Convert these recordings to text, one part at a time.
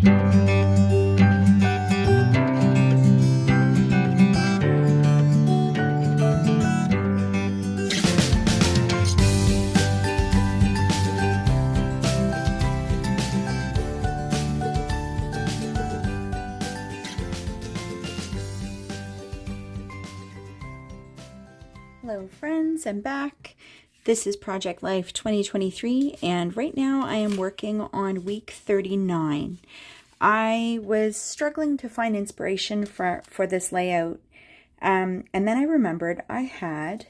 Hello friends, I'm back. This is Project Life 2023 and right now I am working on week 39. I was struggling to find inspiration for this layout and then I remembered I had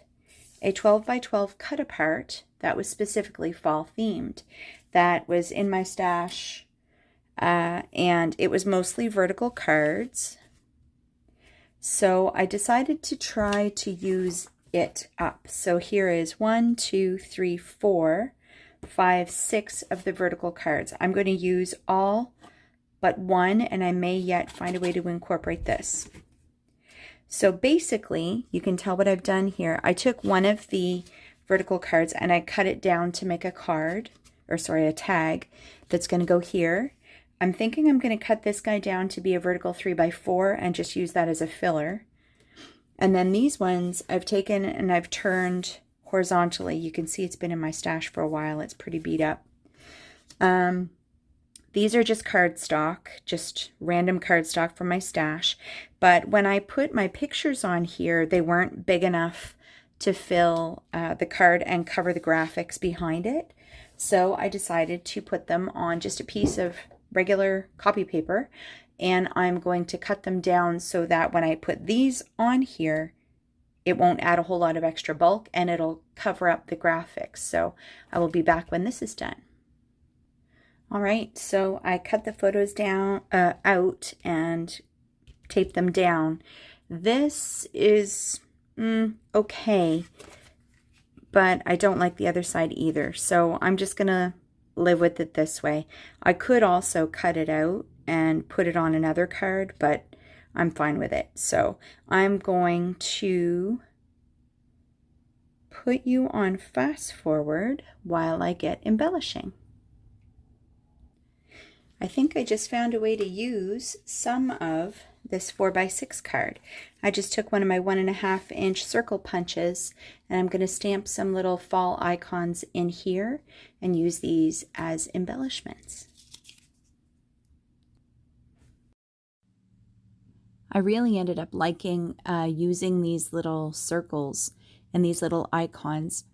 a 12 by 12 cut apart that was specifically fall themed that was in my stash and it was mostly vertical cards. So I decided to try to use it up. So here is 1, 2, 3, 4, 5, 6 of the vertical cards. I'm going to use all but one, and I may yet find a way to incorporate this. So basically, you can tell what I've done here. I took one of the vertical cards and I cut it down to make a card, or sorry, a tag that's going to go here. I'm thinking I'm going to cut this guy down to be a vertical 3 by 4 and just use that as a filler. And then these ones I've taken and I've turned horizontally. You can see it's been in my stash for a while. It's pretty beat up. These are just cardstock, just random cardstock from my stash. But when I put my pictures on here, they weren't big enough to fill the card and cover the graphics behind it. So I decided to put them on just a piece of regular copy paper. And I'm going to cut them down so that when I put these on here, it won't add a whole lot of extra bulk and it'll cover up the graphics. So I will be back when this is done. All right, so I cut the photos down out and taped them down. This is okay, but I don't like the other side either. So I'm just gonna live with it this way. I could also cut it out and put it on another card, but I'm fine with it. So I'm going to put you on fast forward while I get embellishing. I think I just found a way to use some of this 4x6 card. I just took one of my 1.5 inch circle punches and I'm going to stamp some little fall icons in here and use these as embellishments. I really ended up liking using these little circles and these little icons.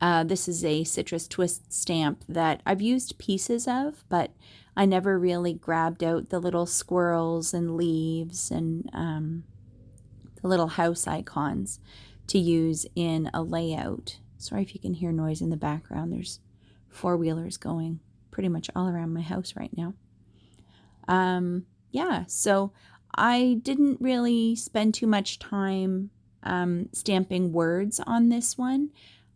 This is a Citrus Twist stamp that I've used pieces of, but I never really grabbed out the little squirrels and leaves and the little house icons to use in a layout. Sorry if you can hear noise in the background. There's four-wheelers going pretty much all around my house right now. Yeah, so I didn't really spend too much time stamping words on this one,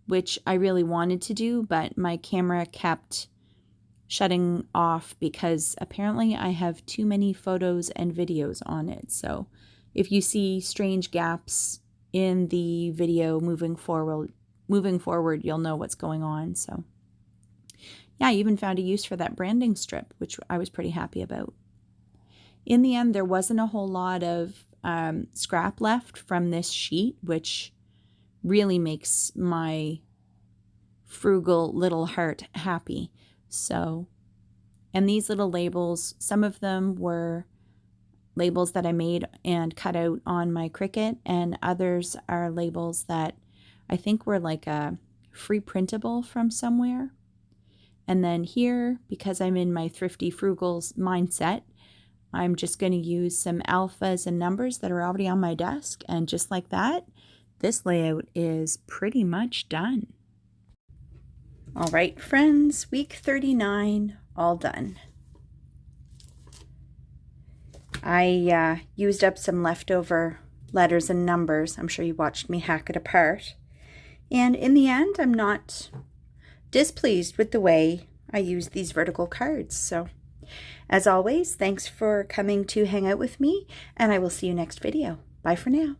which I really wanted to do, but my camera kept shutting off because apparently I have too many photos and videos on it. So if you see strange gaps in the video moving forward, you'll know what's going on. So yeah, I even found a use for that branding strip, which I was pretty happy about. In the end, there wasn't a whole lot of scrap left from this sheet, which really makes my frugal little heart happy. So, and these little labels, some of them were labels that I made and cut out on my Cricut, and others are labels that I think were like a free printable from somewhere. And then here, because I'm in my thrifty frugal mindset, I'm just going to use some alphas and numbers that are already on my desk, and just like that, this layout is pretty much done. All right, friends, week 39, all done. I used up some leftover letters and numbers. I'm sure you watched me hack it apart. And in the end, I'm not displeased with the way I used these vertical cards. So, as always, thanks for coming to hang out with me, and I will see you next video. Bye for now.